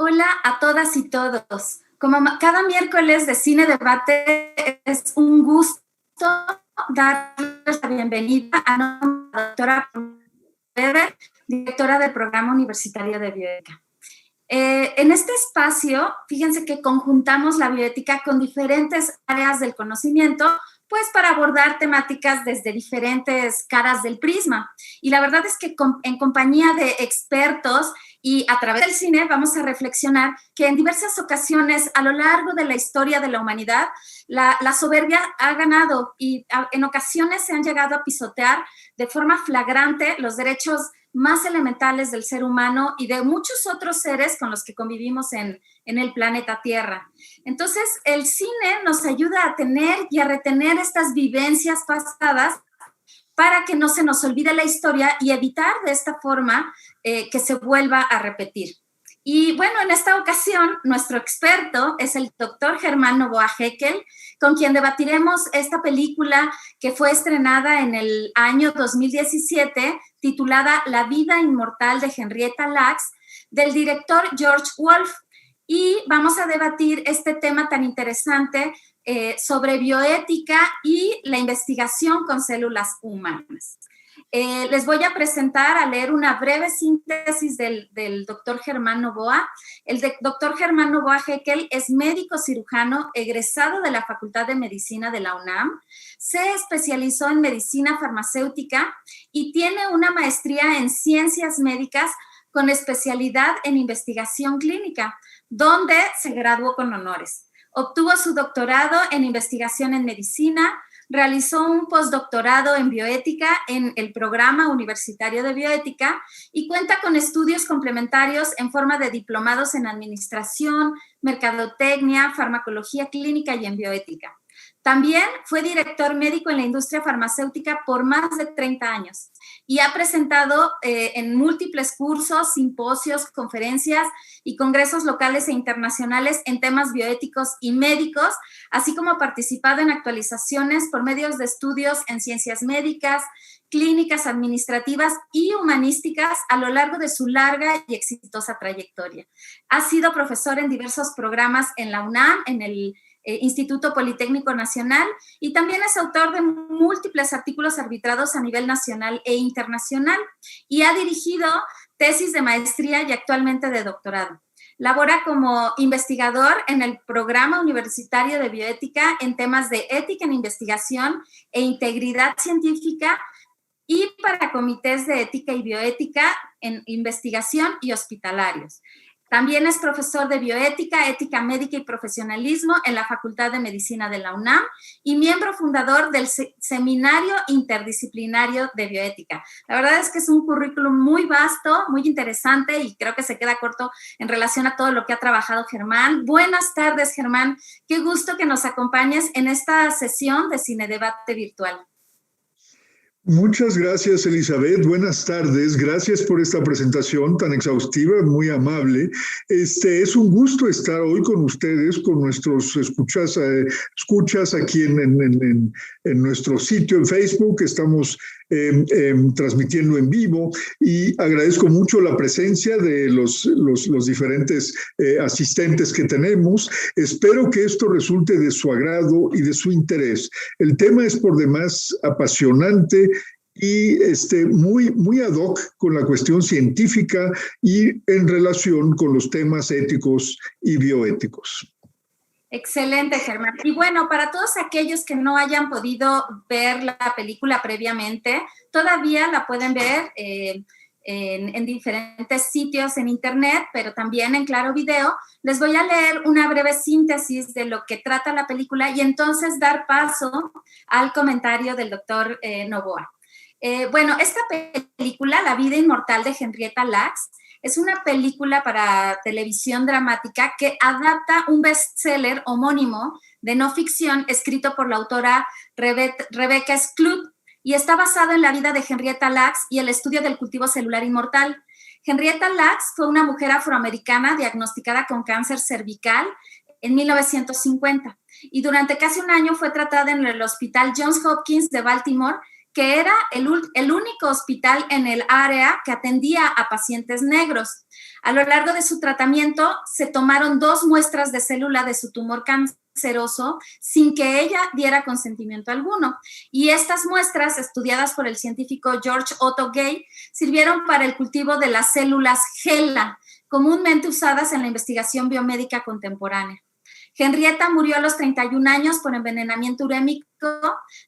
Hola a todas y todos. Como cada miércoles de Cine Debate, es un gusto darles la bienvenida a la doctora Weber, directora del Programa Universitario de Bioética. En este espacio, fíjense que conjuntamos la bioética con diferentes áreas del conocimiento, pues para abordar temáticas desde diferentes caras del prisma. Y la verdad es que en compañía de expertos y a través del cine vamos a reflexionar que en diversas ocasiones a lo largo de la historia de la humanidad, la soberbia ha ganado y en ocasiones se han llegado a pisotear de forma flagrante los derechos más elementales del ser humano y de muchos otros seres con los que convivimos en el planeta Tierra. Entonces, el cine nos ayuda a tener y a retener estas vivencias pasadas para que no se nos olvide la historia y evitar de esta forma que se vuelva a repetir. Y bueno, en esta ocasión, nuestro experto es el doctor Germán Noboa Haeckel, con quien debatiremos esta película que fue estrenada en el año 2017, titulada La vida inmortal de Henrietta Lacks, del director George Wolfe. Y vamos a debatir este tema tan interesante sobre bioética y la investigación con células humanas. Les voy a presentar, a leer una breve síntesis del doctor Germán Noboa. El doctor Germán Noboa Haeckel es médico cirujano egresado de la Facultad de Medicina de la UNAM. Se especializó en medicina farmacéutica y tiene una maestría en ciencias médicas con especialidad en investigación clínica, donde se graduó con honores. Obtuvo su doctorado en investigación en medicina, realizó un postdoctorado en bioética en el Programa Universitario de Bioética y cuenta con estudios complementarios en forma de diplomados en administración, mercadotecnia, farmacología clínica y en bioética. También fue director médico en la industria farmacéutica por más de 30 años y ha presentado en múltiples cursos, simposios, conferencias y congresos locales e internacionales en temas bioéticos y médicos, así como ha participado en actualizaciones por medios de estudios en ciencias médicas, clínicas, administrativas y humanísticas a lo largo de su larga y exitosa trayectoria. Ha sido profesor en diversos programas en la UNAM, en el Instituto Politécnico Nacional, y también es autor de múltiples artículos arbitrados a nivel nacional e internacional y ha dirigido tesis de maestría y actualmente de doctorado. Labora como investigador en el Programa Universitario de Bioética en temas de ética en investigación e integridad científica y para comités de ética y bioética en investigación y hospitalarios. También es profesor de bioética, ética médica y profesionalismo en la Facultad de Medicina de la UNAM y miembro fundador del Seminario Interdisciplinario de Bioética. La verdad es que es un currículum muy vasto, muy interesante y creo que se queda corto en relación a todo lo que ha trabajado Germán. Buenas tardes, Germán. Qué gusto que nos acompañes en esta sesión de Cine Debate Virtual. Muchas gracias, Elizabeth. Buenas tardes. Gracias por esta presentación tan exhaustiva, muy amable. Es un gusto estar hoy con ustedes, con nuestros escuchas aquí en nuestro sitio en Facebook. Estamos transmitiendo en vivo y agradezco mucho la presencia de los diferentes asistentes que tenemos. Espero que esto resulte de su agrado y de su interés. El tema es por demás apasionante y muy ad hoc con la cuestión científica y en relación con los temas éticos y bioéticos. Excelente, Germán. Y bueno, para todos aquellos que no hayan podido ver la película previamente, todavía la pueden ver en diferentes sitios en internet, pero también en Claro Video. Les voy a leer una breve síntesis de lo que trata la película y entonces dar paso al comentario del doctor Noboa. Bueno, esta película, La vida inmortal de Henrietta Lacks, es una película para televisión dramática que adapta un bestseller homónimo de no ficción escrito por la autora Rebecca Skloot y está basado en la vida de Henrietta Lacks y el estudio del cultivo celular inmortal. Henrietta Lacks fue una mujer afroamericana diagnosticada con cáncer cervical en 1950 y durante casi un año fue tratada en el Hospital Johns Hopkins de Baltimore, que era el único hospital en el área que atendía a pacientes negros. A lo largo de su tratamiento, se tomaron 2 muestras de célula de su tumor canceroso sin que ella diera consentimiento alguno. Y estas muestras, estudiadas por el científico George Otto Gay, sirvieron para el cultivo de las células HeLa, comúnmente usadas en la investigación biomédica contemporánea. Henrietta murió a los 31 años por envenenamiento urémico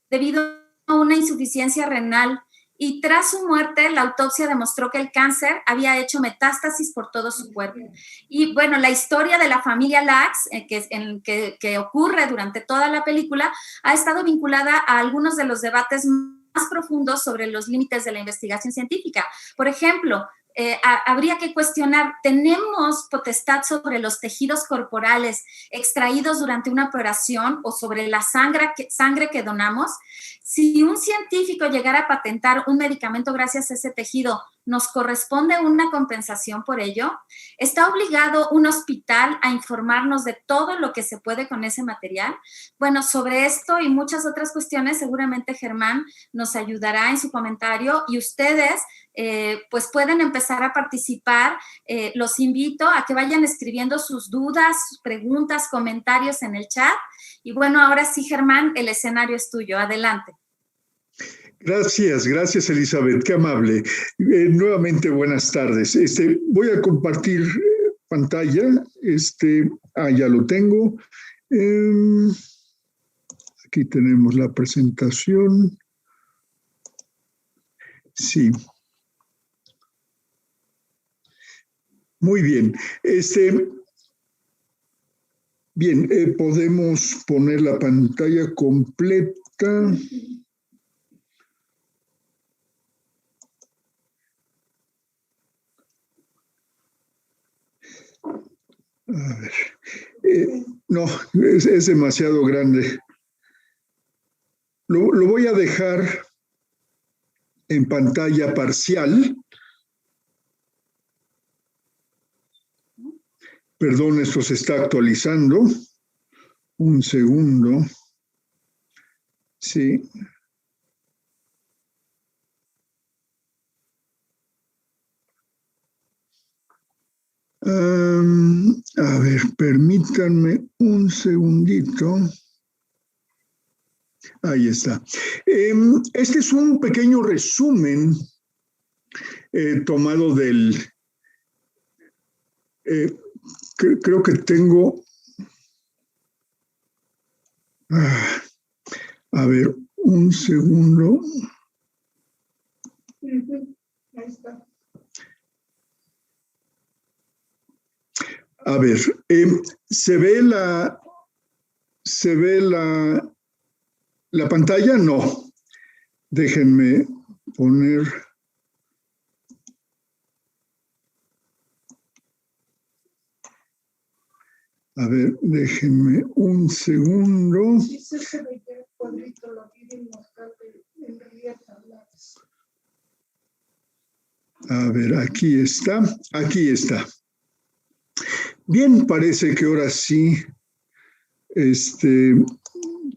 debido a una insuficiencia renal, y tras su muerte la autopsia demostró que el cáncer había hecho metástasis por todo su cuerpo. Y bueno, la historia de la familia Lacks, que ocurre durante toda la película, ha estado vinculada a algunos de los debates más profundos sobre los límites de la investigación científica. Por ejemplo, habría que cuestionar, ¿tenemos potestad sobre los tejidos corporales extraídos durante una operación o sobre la sangre que donamos? Si un científico llegara a patentar un medicamento gracias a ese tejido, ¿nos corresponde una compensación por ello? ¿Está obligado un hospital a informarnos de todo lo que se puede con ese material? Bueno, sobre esto y muchas otras cuestiones, seguramente Germán nos ayudará en su comentario, y ustedes pues pueden empezar a participar. Los invito a que vayan escribiendo sus dudas, sus preguntas, comentarios en el chat. Y bueno, ahora sí, Germán, el escenario es tuyo. Adelante. Gracias Elizabeth, qué amable. Nuevamente buenas tardes. Voy a compartir pantalla. Ya lo tengo. Aquí tenemos la presentación. Sí. Muy bien. Bien, podemos poner la pantalla completa. A ver. No, es demasiado grande. Lo voy a dejar en pantalla parcial. Perdón, esto se está actualizando. Un segundo. Sí. A ver, permítanme un segundito. Ahí está. Este es un pequeño resumen tomado del... creo que tengo... a ver, un segundo. Ahí está. A ver, ¿se ve la pantalla? No. Déjenme poner... A ver, déjenme un segundo. A ver, aquí está. Aquí está. Bien, parece que ahora sí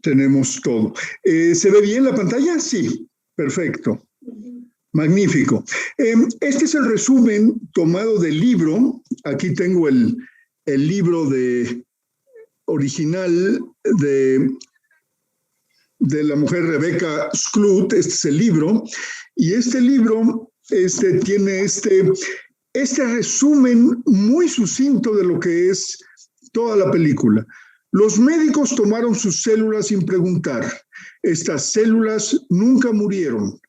tenemos todo. ¿Se ve bien la pantalla? Sí, perfecto. Magnífico. Este es el resumen tomado del libro. Aquí tengo el libro original de la mujer Rebecca Skloot. Este es el libro. Y este libro tiene este resumen muy sucinto de lo que es toda la película. Los médicos tomaron sus células sin preguntar. Estas células nunca murieron.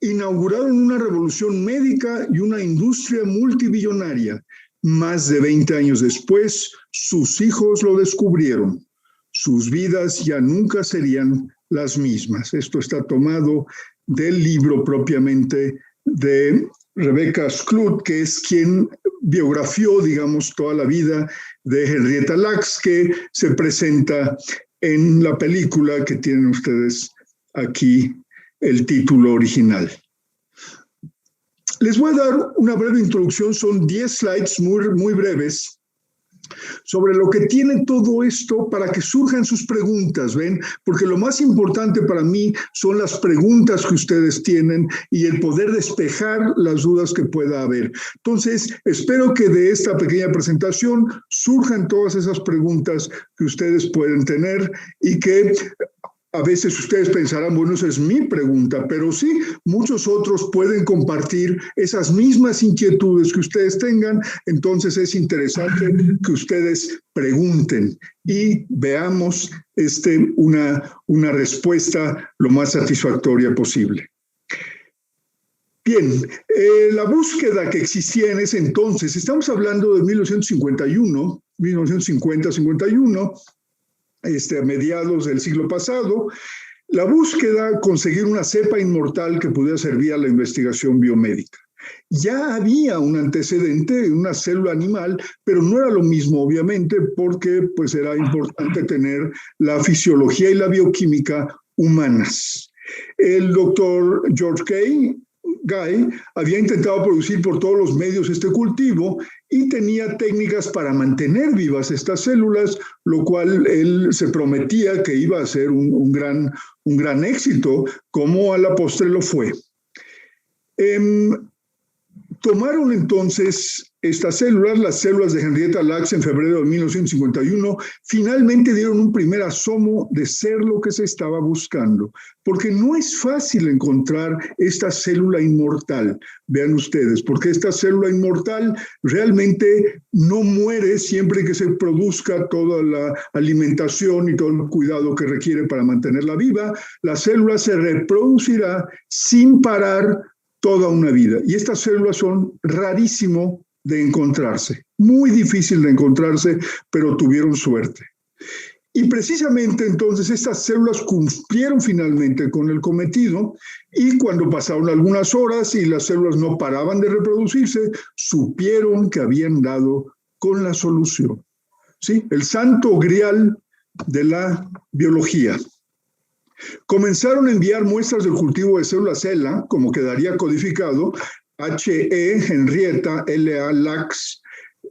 Inauguraron una revolución médica y una industria multibillonaria. Más de 20 años después, sus hijos lo descubrieron. Sus vidas ya nunca serían las mismas. Esto está tomado del libro propiamente de Rebecca Skloot, que es quien biografió, digamos, toda la vida de Henrietta Lacks, que se presenta en la película que tienen ustedes aquí el título original. Les voy a dar una breve introducción, son 10 slides muy breves, sobre lo que tiene todo esto para que surjan sus preguntas, ¿ven? Porque lo más importante para mí son las preguntas que ustedes tienen y el poder despejar las dudas que pueda haber. Entonces, espero que de esta pequeña presentación surjan todas esas preguntas que ustedes pueden tener y que a veces ustedes pensarán, bueno, esa es mi pregunta, pero sí, muchos otros pueden compartir esas mismas inquietudes que ustedes tengan, entonces es interesante que ustedes pregunten y veamos una respuesta lo más satisfactoria posible. Bien, la búsqueda que existía en ese entonces, estamos hablando de 1950-51, a mediados del siglo pasado, la búsqueda, conseguir una cepa inmortal que pudiera servir a la investigación biomédica. Ya había un antecedente, una célula animal, pero no era lo mismo, obviamente, porque pues, era importante tener la fisiología y la bioquímica humanas. El doctor George Guy había intentado producir por todos los medios este cultivo y tenía técnicas para mantener vivas estas células, lo cual él se prometía que iba a ser un gran éxito, como a la postre lo fue. Tomaron entonces estas células, las células de Henrietta Lacks en febrero de 1951, finalmente dieron un primer asomo de ser lo que se estaba buscando, porque no es fácil encontrar esta célula inmortal, vean ustedes, porque esta célula inmortal realmente no muere siempre que se produzca toda la alimentación y todo el cuidado que requiere para mantenerla viva. La célula se reproducirá sin parar toda una vida. Y estas células son rarísimo de encontrarse, muy difícil de encontrarse, pero tuvieron suerte. Y precisamente entonces estas células cumplieron finalmente con el cometido y cuando pasaron algunas horas y las células no paraban de reproducirse, supieron que habían dado con la solución. ¿Sí? El santo grial de la biología. Comenzaron a enviar muestras del cultivo de células HeLa, como quedaría codificado, Henrietta LA Lacks,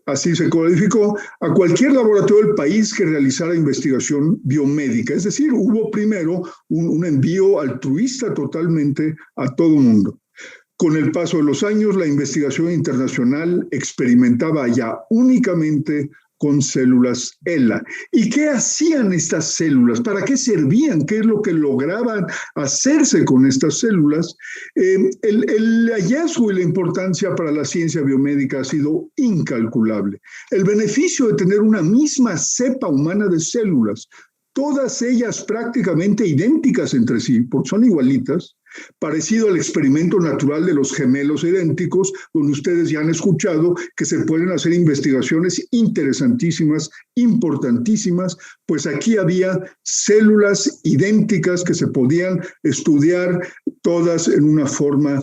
así se codificó, a cualquier laboratorio del país que realizara investigación biomédica. Es decir, hubo primero un envío altruista totalmente a todo el mundo. Con el paso de los años, la investigación internacional experimentaba ya únicamente con células HeLa. ¿Y qué hacían estas células? ¿Para qué servían? ¿Qué es lo que lograban hacerse con estas células? El hallazgo y la importancia para la ciencia biomédica ha sido incalculable. El beneficio de tener una misma cepa humana de células, todas ellas prácticamente idénticas entre sí, porque son igualitas, parecido al experimento natural de los gemelos idénticos, donde ustedes ya han escuchado que se pueden hacer investigaciones interesantísimas, importantísimas, pues aquí había células idénticas que se podían estudiar todas en una forma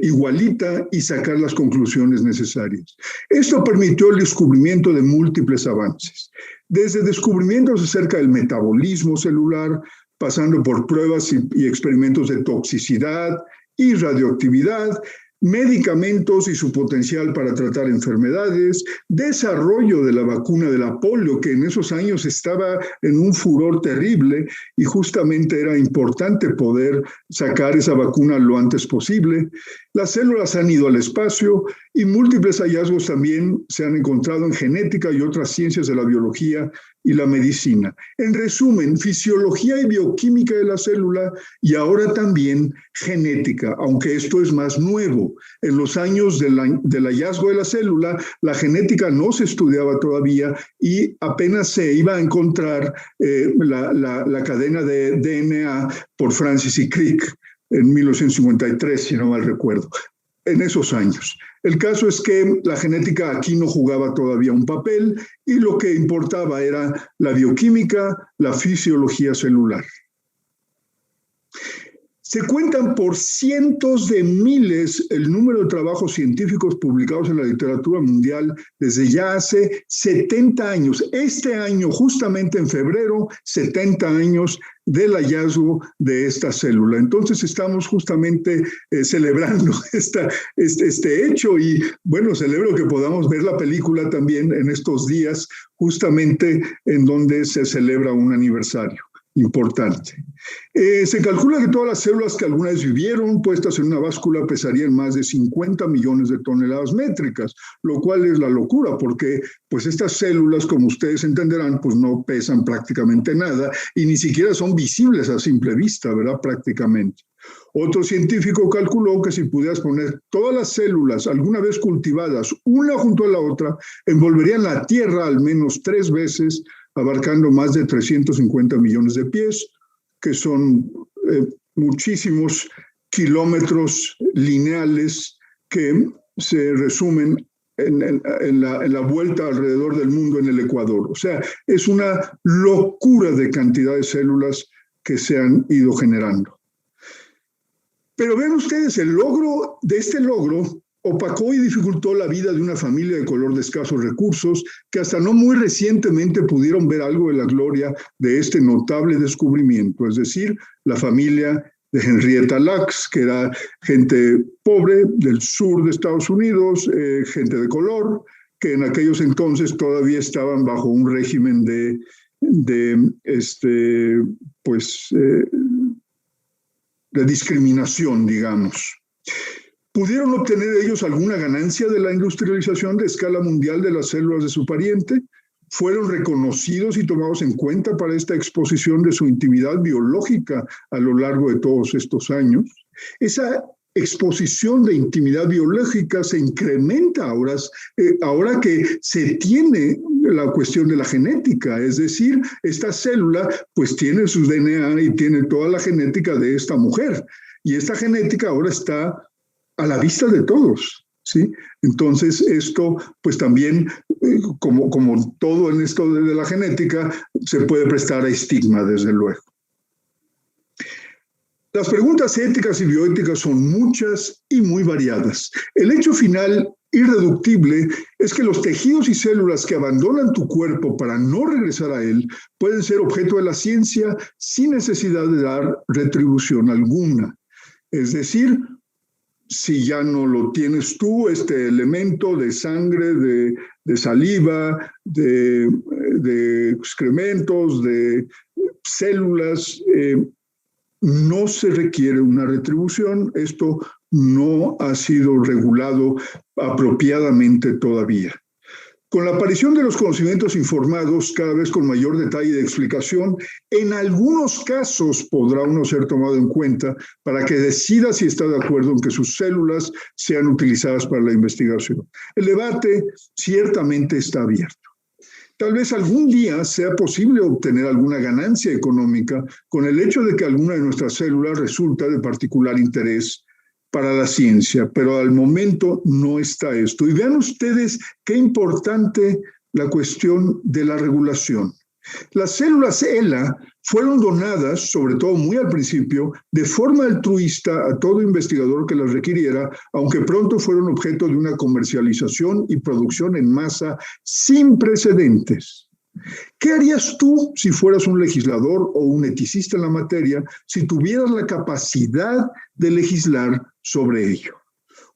igualita y sacar las conclusiones necesarias. Esto permitió el descubrimiento de múltiples avances, desde descubrimientos acerca del metabolismo celular, pasando por pruebas y experimentos de toxicidad y radioactividad, medicamentos y su potencial para tratar enfermedades, desarrollo de la vacuna de la polio, que en esos años estaba en un furor terrible y justamente era importante poder sacar esa vacuna lo antes posible. Las células han ido al espacio y múltiples hallazgos también se han encontrado en genética y otras ciencias de la biología y la medicina. En resumen, fisiología y bioquímica de la célula y ahora también genética, aunque esto es más nuevo. En los años del hallazgo de la célula, la genética no se estudiaba todavía y apenas se iba a encontrar la cadena de DNA por Francis y Crick en 1953, si no mal recuerdo, en esos años. El caso es que la genética aquí no jugaba todavía un papel y lo que importaba era la bioquímica, la fisiología celular. Se cuentan por cientos de miles el número de trabajos científicos publicados en la literatura mundial desde ya hace 70 años. Este año, justamente en febrero, 70 años del hallazgo de esta célula. Entonces estamos justamente celebrando este hecho y bueno, celebro que podamos ver la película también en estos días, justamente en donde se celebra un aniversario importante. Se calcula que todas las células que alguna vez vivieron puestas en una báscula pesarían más de 50 millones de toneladas métricas, lo cual es la locura porque pues estas células, como ustedes entenderán, pues no pesan prácticamente nada y ni siquiera son visibles a simple vista, ¿verdad? Prácticamente. Otro científico calculó que si pudieras poner todas las células alguna vez cultivadas una junto a la otra, envolverían la Tierra al menos 3 veces, abarcando más de 350 millones de pies, que son muchísimos kilómetros lineales que se resumen en la vuelta alrededor del mundo en el Ecuador. O sea, es una locura de cantidad de células que se han ido generando. Pero vean ustedes, el logro de este logro opacó y dificultó la vida de una familia de color de escasos recursos que hasta no muy recientemente pudieron ver algo de la gloria de este notable descubrimiento, es decir, la familia de Henrietta Lacks, que era gente pobre del sur de Estados Unidos, gente de color, que en aquellos entonces todavía estaban bajo un régimen de discriminación, digamos. ¿Pudieron obtener ellos alguna ganancia de la industrialización de escala mundial de las células de su pariente? ¿Fueron reconocidos y tomados en cuenta para esta exposición de su intimidad biológica a lo largo de todos estos años? Esa exposición de intimidad biológica se incrementa ahora que se tiene la cuestión de la genética, es decir, esta célula pues tiene su DNA y tiene toda la genética de esta mujer, y esta genética ahora está a la vista de todos, ¿sí? Entonces esto, pues también, como todo en esto de la genética, se puede prestar a estigma, desde luego. Las preguntas éticas y bioéticas son muchas y muy variadas. El hecho final irreductible es que los tejidos y células que abandonan tu cuerpo para no regresar a él pueden ser objeto de la ciencia sin necesidad de dar retribución alguna. Es decir, si ya no lo tienes tú, este elemento de sangre, de saliva, de excrementos, de células, no se requiere una retribución. Esto no ha sido regulado apropiadamente todavía. Con la aparición de los conocimientos informados, cada vez con mayor detalle de explicación, en algunos casos podrá uno ser tomado en cuenta para que decida si está de acuerdo en que sus células sean utilizadas para la investigación. El debate ciertamente está abierto. Tal vez algún día sea posible obtener alguna ganancia económica con el hecho de que alguna de nuestras células resulta de particular interés para la ciencia, pero al momento no está esto. Y vean ustedes qué importante la cuestión de la regulación. Las células ELA fueron donadas, sobre todo muy al principio, de forma altruista a todo investigador que las requiriera, aunque pronto fueron objeto de una comercialización y producción en masa sin precedentes. ¿Qué harías tú si fueras un legislador o un eticista en la materia si tuvieras la capacidad de legislar sobre ello?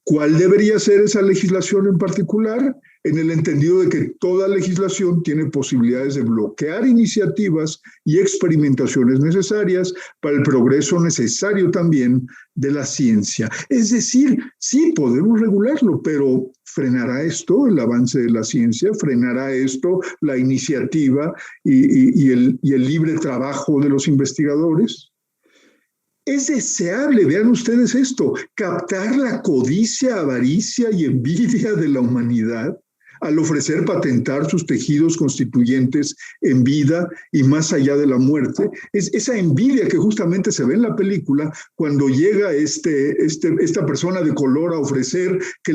¿Cuál debería ser esa legislación en particular? En el entendido de que toda legislación tiene posibilidades de bloquear iniciativas y experimentaciones necesarias para el progreso necesario también de la ciencia. Es decir, sí podemos regularlo, pero ¿frenará esto el avance de la ciencia? ¿Frenará esto la iniciativa y el libre trabajo de los investigadores? Es deseable, vean ustedes esto, captar la codicia, avaricia y envidia de la humanidad al ofrecer patentar sus tejidos constituyentes en vida y más allá de la muerte. Es esa envidia que justamente se ve en la película cuando llega esta persona de color a ofrecer que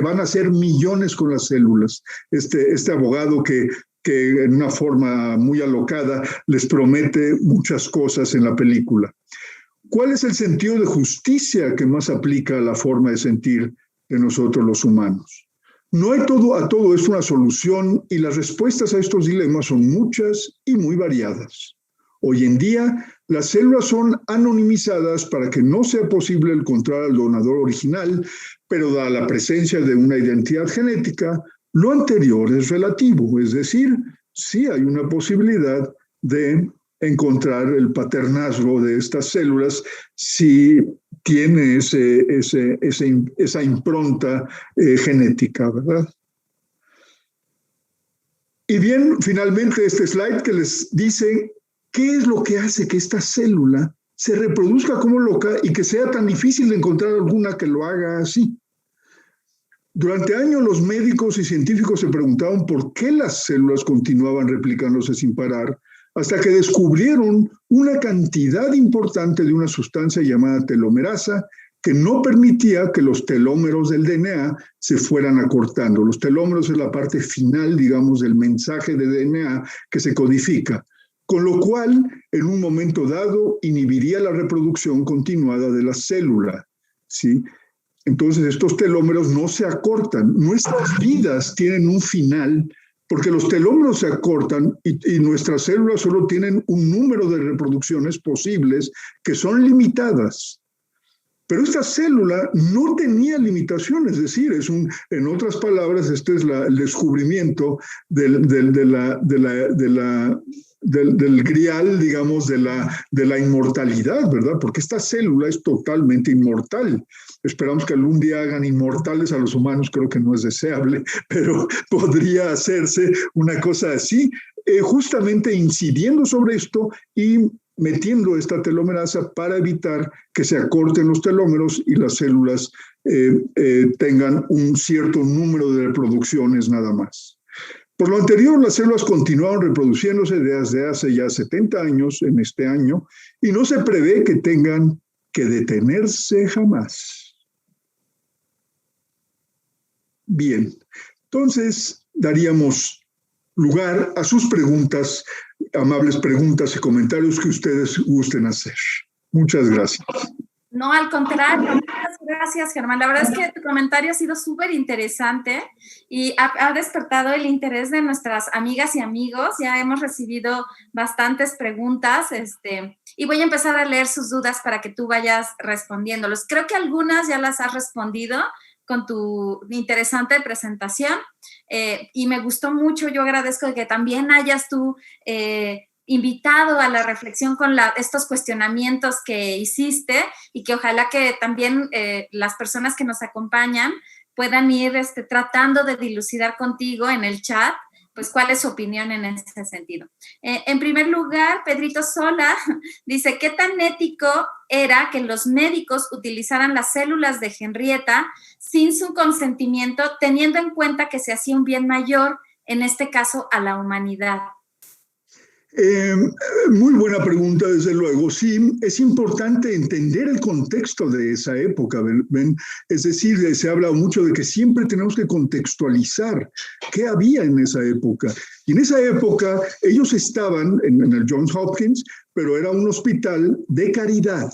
van a hacer millones con las células. Este abogado que en una forma muy alocada les promete muchas cosas en la película. ¿cuál es el sentido de justicia que más aplica a la forma de sentir de nosotros los humanos? No hay a todo esto una solución y las respuestas a estos dilemas son muchas y muy variadas. Hoy en día, las células son anonimizadas para que no sea posible encontrar al donador original, pero dada la presencia de una identidad genética, lo anterior es relativo, es decir, sí hay una posibilidad de encontrar el paternazgo de estas células si tiene esa impronta genética, ¿verdad? Y bien, finalmente este slide que les dice qué es lo que hace que esta célula se reproduzca como loca y que sea tan difícil de encontrar alguna que lo haga así. Durante años los médicos y científicos se preguntaban por qué las células continuaban replicándose sin parar, hasta que descubrieron una cantidad importante de una sustancia llamada telomerasa que no permitía que los telómeros del DNA se fueran acortando. Los telómeros es la parte final, digamos, del mensaje de DNA que se codifica, con lo cual, en un momento dado, inhibiría la reproducción continuada de la célula, ¿sí? Entonces, estos telómeros no se acortan. Nuestras vidas tienen un final porque los telómeros se acortan y nuestras células solo tienen un número de reproducciones posibles que son limitadas. Pero esta célula no tenía limitaciones, es decir, en otras palabras, este es el descubrimiento del grial, digamos, de la inmortalidad, ¿verdad? Porque esta célula es totalmente inmortal. Esperamos que algún día hagan inmortales a los humanos, creo que no es deseable, pero podría hacerse una cosa así, justamente incidiendo sobre esto y metiendo esta telomerasa para evitar que se acorten los telómeros y las células tengan un cierto número de reproducciones nada más. Por lo anterior, las células continuaron reproduciéndose desde hace ya 70 años, en este año, y no se prevé que tengan que detenerse jamás. Bien, entonces daríamos lugar a sus preguntas, amables preguntas y comentarios que ustedes gusten hacer. Muchas gracias. No, al contrario, muchas gracias, Germán. La verdad es que tu comentario ha sido súper interesante y ha despertado el interés de nuestras amigas y amigos. Ya hemos recibido bastantes preguntas y voy a empezar a leer sus dudas para que tú vayas respondiéndolos. Creo que algunas ya las has respondido con tu interesante presentación y me gustó mucho. Yo agradezco que también hayas tú invitado a la reflexión con estos cuestionamientos que hiciste y que ojalá que también las personas que nos acompañan puedan ir tratando de dilucidar contigo en el chat, pues cuál es su opinión en ese sentido. En primer lugar, Pedrito Sola dice, ¿qué tan ético era que los médicos utilizaran las células de Henrietta sin su consentimiento, teniendo en cuenta que se hacía un bien mayor, en este caso a la humanidad? Muy buena pregunta, desde luego. Sí, es importante entender el contexto de esa época, ¿ven? Es decir, se habla mucho de que siempre tenemos que contextualizar qué había en esa época. Y en esa época ellos estaban en el Johns Hopkins, pero era un hospital de caridad.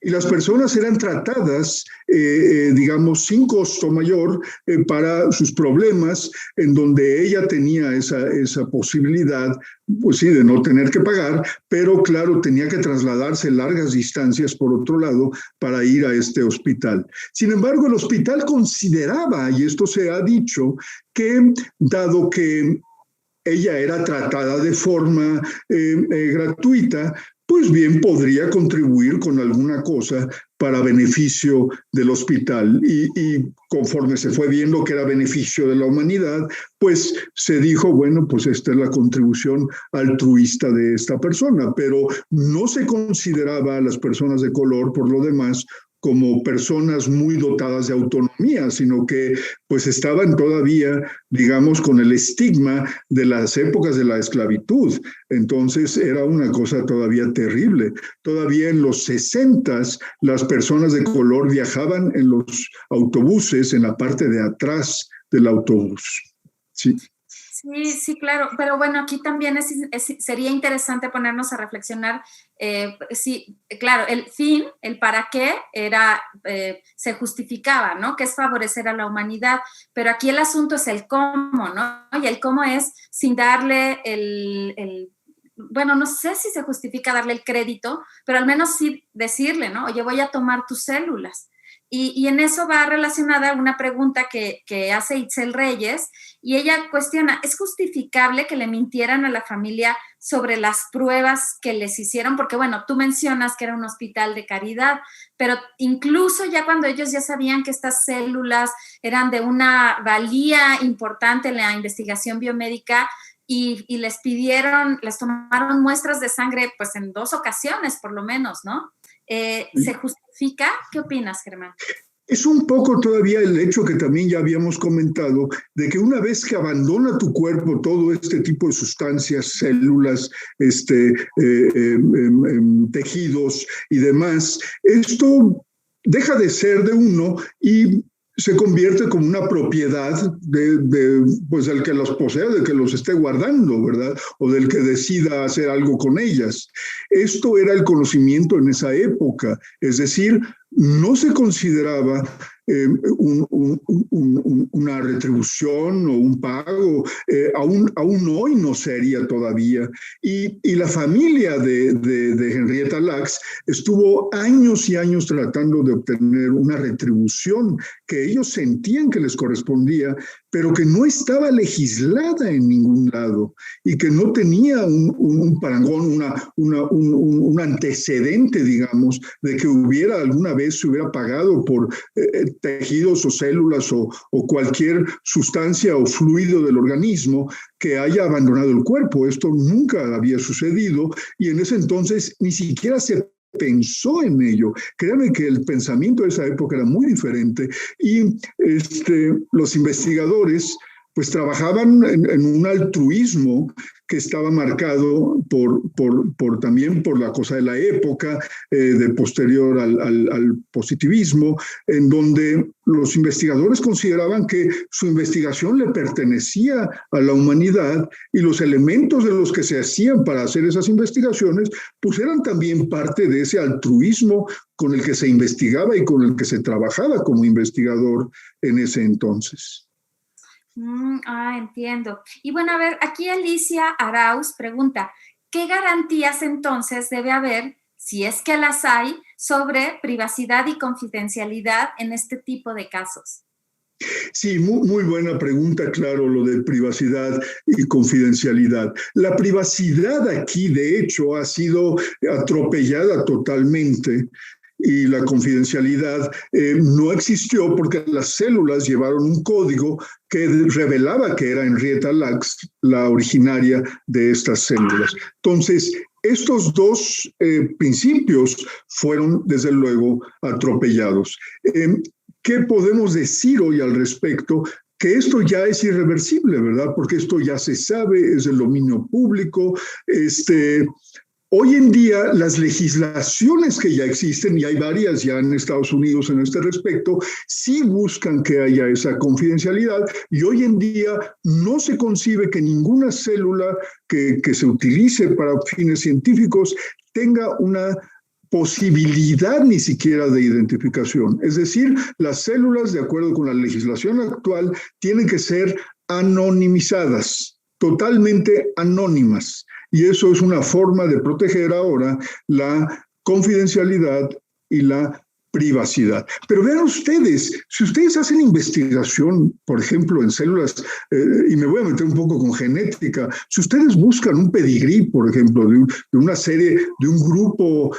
Y las personas eran tratadas, digamos, sin costo mayor para sus problemas, en donde ella tenía esa posibilidad, pues sí, de no tener que pagar, pero claro, tenía que trasladarse largas distancias, por otro lado, para ir a este hospital. Sin embargo, el hospital consideraba, y esto se ha dicho, que dado que ella era tratada de forma gratuita, pues bien podría contribuir con alguna cosa para beneficio del hospital. Y conforme se fue viendo que era beneficio de la humanidad, pues se dijo, bueno, pues esta es la contribución altruista de esta persona, pero no se consideraba a las personas de color, por lo demás, como personas muy dotadas de autonomía, sino que pues estaban todavía, digamos, con el estigma de las épocas de la esclavitud. Entonces era una cosa todavía terrible. Todavía en los 60s las personas de color viajaban en los autobuses en la parte de atrás del autobús. Sí. Sí, sí, claro, pero bueno, aquí también sería interesante ponernos a reflexionar, sí, claro, el fin, el para qué se justificaba, ¿no? Que es favorecer a la humanidad, pero aquí el asunto es el cómo, ¿no? Y el cómo es sin darle bueno, no sé si se justifica darle el crédito, pero al menos sí decirle, ¿no? Oye, voy a tomar tus células. Y en eso va relacionada una pregunta que hace Itzel Reyes, y ella cuestiona, ¿es justificable que le mintieran a la familia sobre las pruebas que les hicieron? Porque bueno, tú mencionas que era un hospital de caridad, pero incluso ya cuando ellos ya sabían que estas células eran de una valía importante en la investigación biomédica, y les tomaron muestras de sangre pues en 2 ocasiones por lo menos, ¿no? ¿Se justifica? ¿Qué opinas, Germán? Es un poco todavía el hecho que también ya habíamos comentado, de que una vez que abandona tu cuerpo todo este tipo de sustancias, células, tejidos y demás, esto deja de ser de uno y se convierte como una propiedad pues del que los posee, del que los esté guardando, ¿verdad? O del que decida hacer algo con ellas. Esto era el conocimiento en esa época, es decir, no se consideraba una retribución o un pago, aún hoy no sería todavía. Y la familia de Henrietta Lacks estuvo años y años tratando de obtener una retribución que ellos sentían que les correspondía, pero que no estaba legislada en ningún lado y que no tenía un parangón, un antecedente, digamos, de que alguna vez se hubiera pagado por tejidos o células o cualquier sustancia o fluido del organismo que haya abandonado el cuerpo. Esto nunca había sucedido y en ese entonces ni siquiera se pensó en ello. Créanme que el pensamiento de esa época era muy diferente y los investigadores pues trabajaban en un altruismo que estaba marcado también por la cosa de la época, de posterior al positivismo, en donde los investigadores consideraban que su investigación le pertenecía a la humanidad y los elementos de los que se hacían para hacer esas investigaciones, pues eran también parte de ese altruismo con el que se investigaba y con el que se trabajaba como investigador en ese entonces. Entiendo. Y bueno, a ver, aquí Alicia Arauz pregunta, ¿qué garantías entonces debe haber, si es que las hay, sobre privacidad y confidencialidad en este tipo de casos? Sí, muy buena pregunta, claro, lo de privacidad y confidencialidad. La privacidad aquí, de hecho, ha sido atropellada totalmente y la confidencialidad no existió porque las células llevaron un código que revelaba que era Henrietta Lacks la originaria de estas células. Entonces, estos dos principios fueron, desde luego, atropellados. ¿Qué podemos decir hoy al respecto? Que esto ya es irreversible, ¿verdad? Porque esto ya se sabe, es del dominio público. Hoy en día las legislaciones que ya existen, y hay varias ya en Estados Unidos en este respecto, sí buscan que haya esa confidencialidad y hoy en día no se concibe que ninguna célula que se utilice para fines científicos tenga una posibilidad ni siquiera de identificación. Es decir, las células, de acuerdo con la legislación actual, tienen que ser anonimizadas, totalmente anónimas. Y eso es una forma de proteger ahora la confidencialidad y la privacidad. Pero vean ustedes, si ustedes hacen investigación, por ejemplo, en células, y me voy a meter un poco con genética, si ustedes buscan un pedigrí, por ejemplo, de una serie, de un grupo,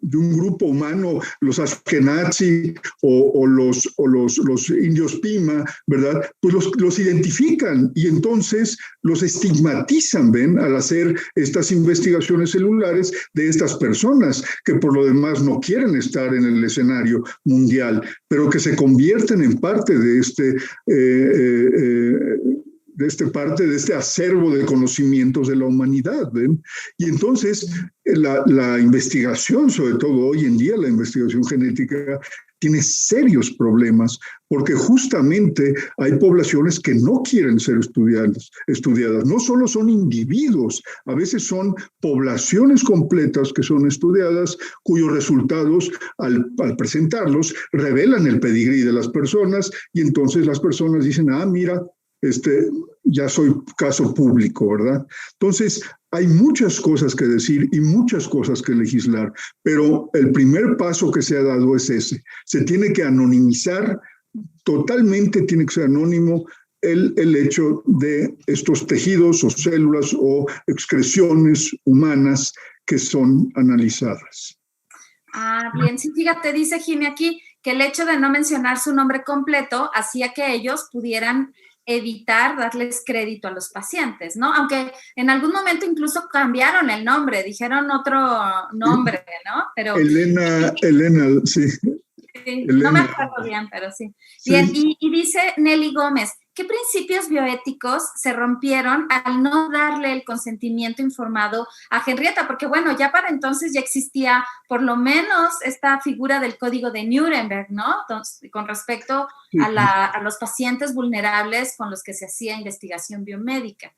de un grupo humano, los Ashkenazi o los indios Pima, ¿verdad? Pues los identifican y entonces los estigmatizan, ¿ven? Al hacer estas investigaciones celulares de estas personas que por lo demás no quieren estar en el escenario mundial, pero que se convierten en parte de este acervo de conocimientos de la humanidad, ¿ven? Y entonces la investigación, sobre todo hoy en día, la investigación genética, tiene serios problemas, porque justamente hay poblaciones que no quieren ser estudiadas. No solo son individuos, a veces son poblaciones completas que son estudiadas, cuyos resultados, al presentarlos, revelan el pedigrí de las personas, y entonces las personas dicen, mira, ya soy caso público, ¿verdad? Entonces, hay muchas cosas que decir y muchas cosas que legislar, pero el primer paso que se ha dado es ese. Se tiene que anonimizar, totalmente tiene que ser anónimo el hecho de estos tejidos o células o excreciones humanas que son analizadas. Bien, sí, fíjate, dice Jimmy aquí que el hecho de no mencionar su nombre completo hacía que ellos pudieran evitar darles crédito a los pacientes, ¿no? Aunque en algún momento incluso cambiaron el nombre, dijeron otro nombre, ¿no? Pero Elena, sí. Sí, no me acuerdo bien, pero sí. Bien, sí. Y dice Nelly Gómez, ¿qué principios bioéticos se rompieron al no darle el consentimiento informado a Henrietta? Porque bueno, ya para entonces ya existía por lo menos esta figura del Código de Nuremberg, ¿no? Entonces, con respecto a los pacientes vulnerables con los que se hacía investigación biomédica.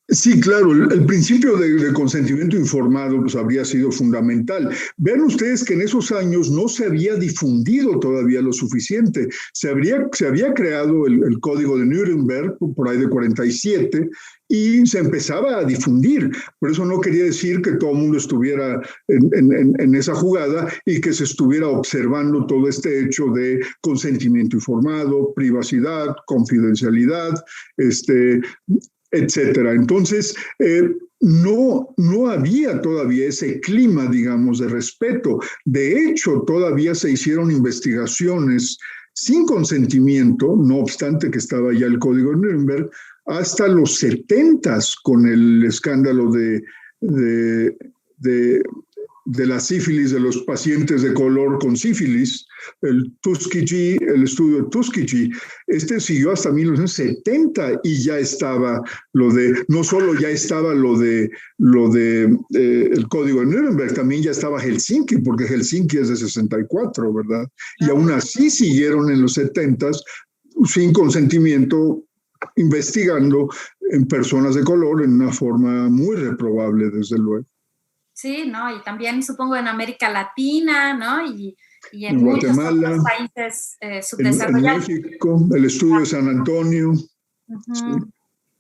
Sí, claro, el principio de consentimiento informado pues, habría sido fundamental. Vean ustedes que en esos años no se había difundido todavía lo suficiente. Se había creado el Código de Nuremberg por ahí de 47 y se empezaba a difundir. Por eso no quería decir que todo el mundo estuviera en esa jugada y que se estuviera observando todo este hecho de consentimiento informado, privacidad, confidencialidad, etcétera. Entonces, no había todavía ese clima, digamos, de respeto. De hecho, todavía se hicieron investigaciones sin consentimiento, no obstante que estaba ya el Código de Nuremberg, hasta los 70s con el escándalo de la sífilis de los pacientes de color con sífilis, el estudio de Tuskegee, siguió hasta 1970 y ya estaba no solo ya estaba el Código de Nuremberg, también ya estaba Helsinki, porque Helsinki es de 64, ¿verdad? Y aún así siguieron en los 70s sin consentimiento, investigando en personas de color en una forma muy reprobable, desde luego. Sí, ¿no? Y también supongo en América Latina, ¿no? Y en muchos otros países subdesarrollados. En México, el estudio de San Antonio. Sí.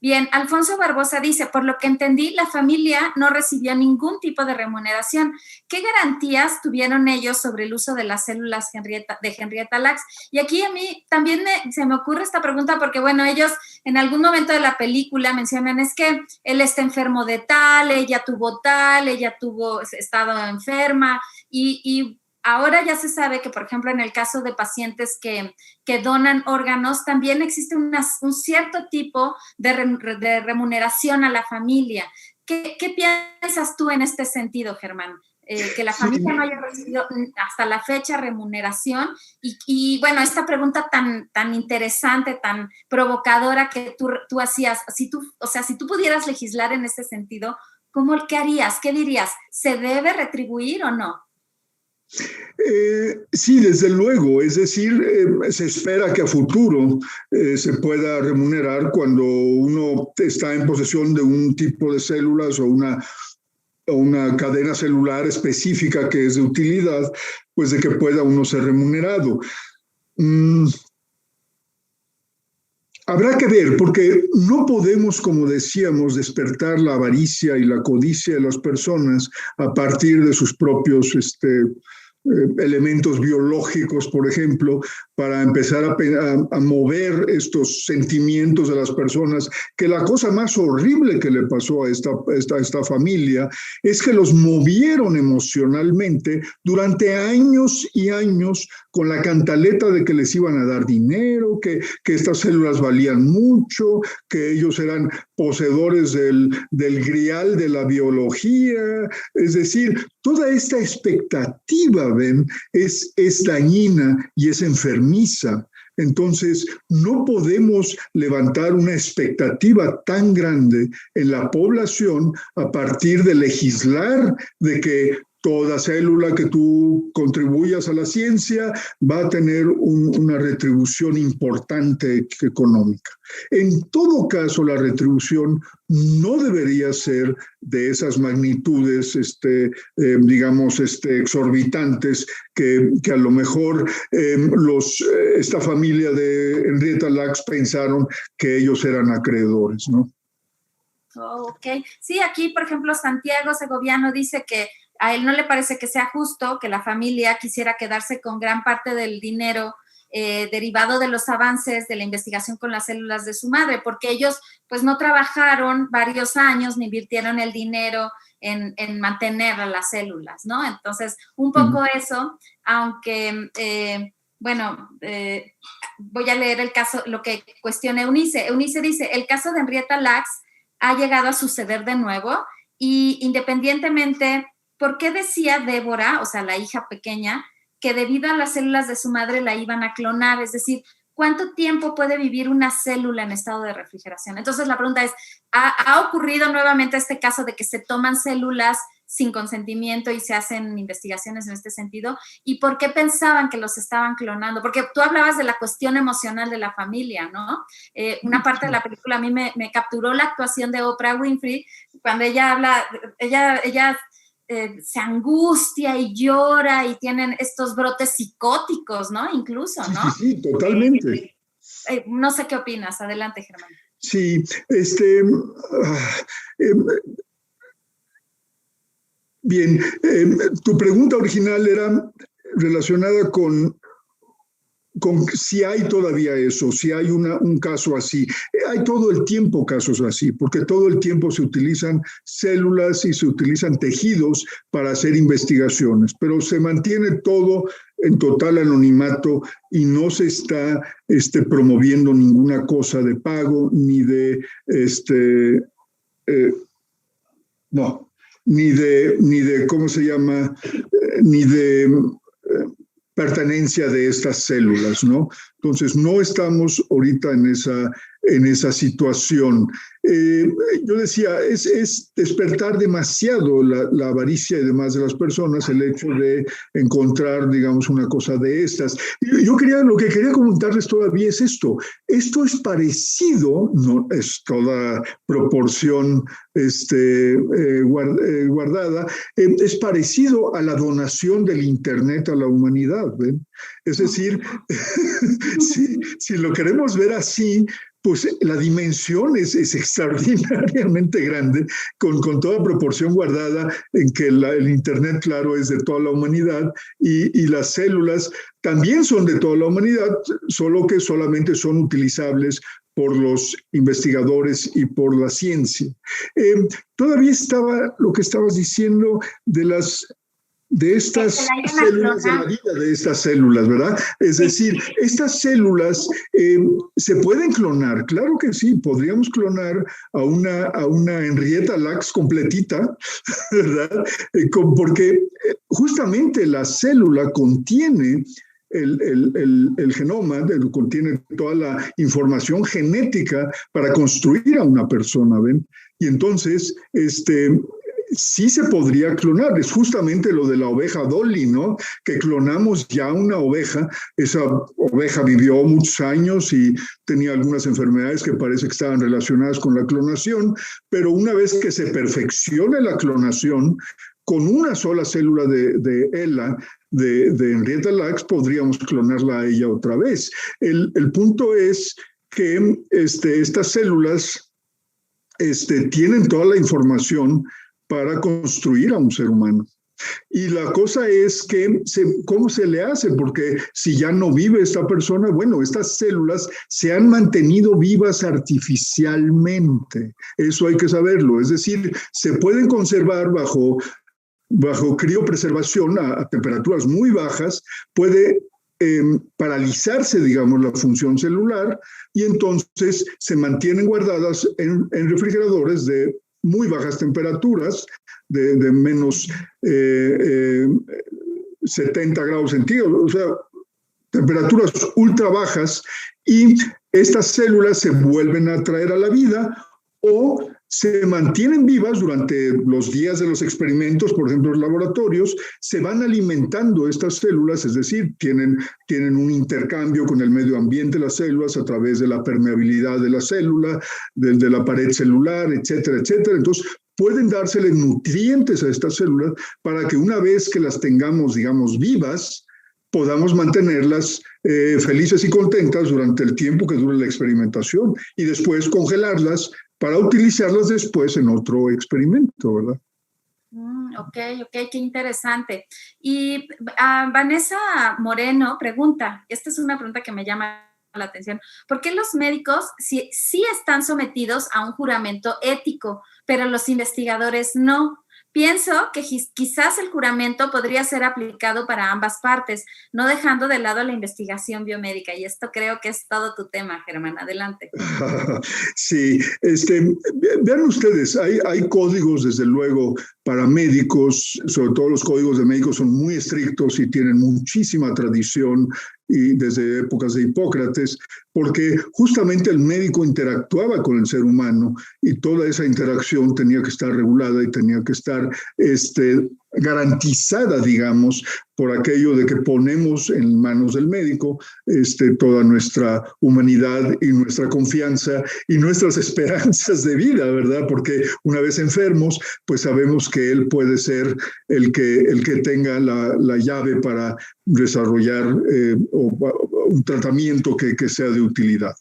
Bien, Alfonso Barbosa dice, por lo que entendí, la familia no recibió ningún tipo de remuneración. ¿Qué garantías tuvieron ellos sobre el uso de las células de Henrietta Lacks? Y aquí a mí también se me ocurre esta pregunta porque, bueno, ellos en algún momento de la película mencionan, es que él está enfermo de tal, ella tuvo estado enferma y ahora ya se sabe que, por ejemplo, en el caso de pacientes que donan órganos, también existe un cierto tipo de remuneración a la familia. ¿Qué piensas tú en este sentido, Germán? Que la familia no haya recibido hasta la fecha remuneración y bueno, esta pregunta tan interesante, tan provocadora que tú hacías, si tú pudieras legislar en este sentido, ¿qué harías? ¿Qué dirías? ¿Se debe retribuir o no? Sí, desde luego, es decir, se espera que a futuro se pueda remunerar cuando uno está en posesión de un tipo de células o una cadena celular específica que es de utilidad, pues de que pueda uno ser remunerado. Habrá que ver, porque no podemos, como decíamos, despertar la avaricia y la codicia de las personas a partir de sus propios elementos biológicos, por ejemplo, para empezar a mover estos sentimientos de las personas, que la cosa más horrible que le pasó a esta familia es que los movieron emocionalmente durante años y años con la cantaleta de que les iban a dar dinero, que estas células valían mucho, que ellos eran poseedores del grial de la biología. Es decir, toda esta expectativa, ven, es dañina y es enfermiza. Entonces, no podemos levantar una expectativa tan grande en la población a partir de legislar de que toda célula que tú contribuyas a la ciencia va a tener una retribución importante económica. En todo caso, la retribución no debería ser de esas magnitudes, digamos, exorbitantes que a lo mejor esta familia de Henrietta Lacks pensaron que ellos eran acreedores, ¿no? Oh, ok. Sí, aquí, por ejemplo, Santiago Segoviano dice que a él no le parece que sea justo que la familia quisiera quedarse con gran parte del dinero derivado de los avances de la investigación con las células de su madre, porque ellos pues no trabajaron varios años ni invirtieron el dinero en mantener a las células, ¿no? Entonces, un poco eso, aunque, voy a leer el caso, lo que cuestiona Eunice. Eunice dice, el caso de Henrietta Lacks ha llegado a suceder de nuevo y independientemente, ¿por qué decía Débora, o sea, la hija pequeña, que debido a las células de su madre la iban a clonar? Es decir, ¿cuánto tiempo puede vivir una célula en estado de refrigeración? Entonces la pregunta es, ¿ha ocurrido nuevamente este caso de que se toman células sin consentimiento y se hacen investigaciones en este sentido? ¿Y por qué pensaban que los estaban clonando? Porque tú hablabas de la cuestión emocional de la familia, ¿no? Una parte de la película a mí me capturó la actuación de Oprah Winfrey cuando ella habla, ella se angustia y llora y tienen estos brotes psicóticos, ¿no? Incluso, ¿no? Sí, totalmente. No sé qué opinas. Adelante, Germán. Sí, bien, tu pregunta original era relacionada con si hay todavía eso, si hay un caso así. Hay todo el tiempo casos así, porque todo el tiempo se utilizan células y se utilizan tejidos para hacer investigaciones, pero se mantiene todo en total anonimato y no se está promoviendo ninguna cosa de pago, ni de ni de ¿cómo se llama? Ni de pertenencia de estas células, ¿no? Entonces, no estamos ahorita en esa situación. Yo decía, es despertar demasiado la avaricia y demás de las personas el hecho de encontrar, digamos, una cosa de estas. Lo que quería comentarles todavía es esto. Esto es parecido, no es toda proporción guardada, es parecido a la donación del Internet a la humanidad, ¿ven? Es decir, si lo queremos ver así, pues la dimensión es extraordinariamente grande, con toda proporción guardada en que el Internet, claro, es de toda la humanidad y las células también son de toda la humanidad, solo que solamente son utilizables por los investigadores y por la ciencia. Todavía estaba lo que estabas diciendo de estas células, de la vida de estas células, ¿verdad? Es decir, estas células se pueden clonar, claro que sí, podríamos clonar a una Henrietta Lacks completita, ¿verdad? Porque justamente la célula contiene el genoma, contiene toda la información genética para construir a una persona, ¿ven? Y entonces, sí se podría clonar, es justamente lo de la oveja Dolly, ¿no? Que clonamos ya una oveja, esa oveja vivió muchos años y tenía algunas enfermedades que parece que estaban relacionadas con la clonación, pero una vez que se perfeccione la clonación, con una sola célula de ELA, de Henrietta Lacks, podríamos clonarla a ella otra vez. El punto es que estas células tienen toda la información para construir a un ser humano. Y la cosa es que, ¿cómo se le hace? Porque si ya no vive esta persona, bueno, estas células se han mantenido vivas artificialmente. Eso hay que saberlo. Es decir, se pueden conservar bajo criopreservación a temperaturas muy bajas, puede paralizarse, digamos, la función celular y entonces se mantienen guardadas en refrigeradores de muy bajas temperaturas, de menos 70 grados centígrados, o sea, temperaturas ultra bajas, y estas células se vuelven a traer a la vida o se mantienen vivas durante los días de los experimentos, por ejemplo, los laboratorios, se van alimentando estas células, es decir, tienen un intercambio con el medio ambiente las células a través de la permeabilidad de la célula, de la pared celular, etcétera, etcétera. Entonces, pueden dársele nutrientes a estas células para que una vez que las tengamos, digamos, vivas, podamos mantenerlas felices y contentas durante el tiempo que dure la experimentación y después congelarlas para utilizarlas después en otro experimento, ¿verdad? Ok, qué interesante. Y Vanessa Moreno pregunta, esta es una pregunta que me llama la atención, ¿por qué los médicos sí están sometidos a un juramento ético, pero los investigadores no? Pienso que quizás el juramento podría ser aplicado para ambas partes, no dejando de lado la investigación biomédica. Y esto creo que es todo tu tema, Germán. Adelante. Sí, vean ustedes, hay códigos, desde luego, para médicos, sobre todo los códigos de médicos son muy estrictos y tienen muchísima tradición, y desde épocas de Hipócrates, porque justamente el médico interactuaba con el ser humano y toda esa interacción tenía que estar regulada y tenía que estar garantizada, digamos, por aquello de que ponemos en manos del médico toda nuestra humanidad y nuestra confianza y nuestras esperanzas de vida, ¿verdad? Porque una vez enfermos, pues sabemos que él puede ser el que tenga la llave para desarrollar un tratamiento que sea de utilidad.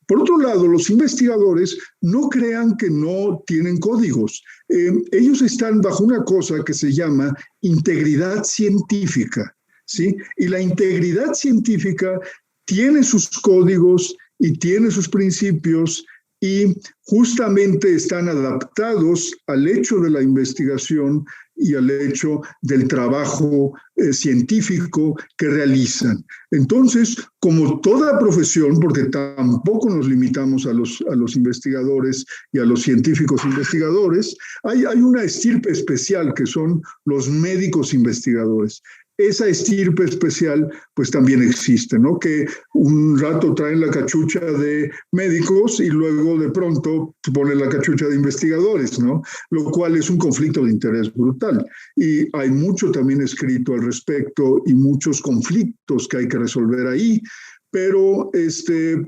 Por otro lado, los investigadores no crean que no tienen códigos. Ellos están bajo una cosa que se llama integridad científica, ¿sí? Y la integridad científica tiene sus códigos y tiene sus principios y justamente están adaptados al hecho de la investigación y al hecho del trabajo científico que realizan. Entonces, como toda profesión, porque tampoco nos limitamos a los investigadores y a los científicos investigadores, hay una estirpe especial que son los médicos investigadores. Esa estirpe especial pues también existe, ¿no? Que un rato traen la cachucha de médicos y luego de pronto ponen la cachucha de investigadores, ¿no? Lo cual es un conflicto de interés brutal. Y hay mucho también escrito al respecto y muchos conflictos que hay que resolver ahí, pero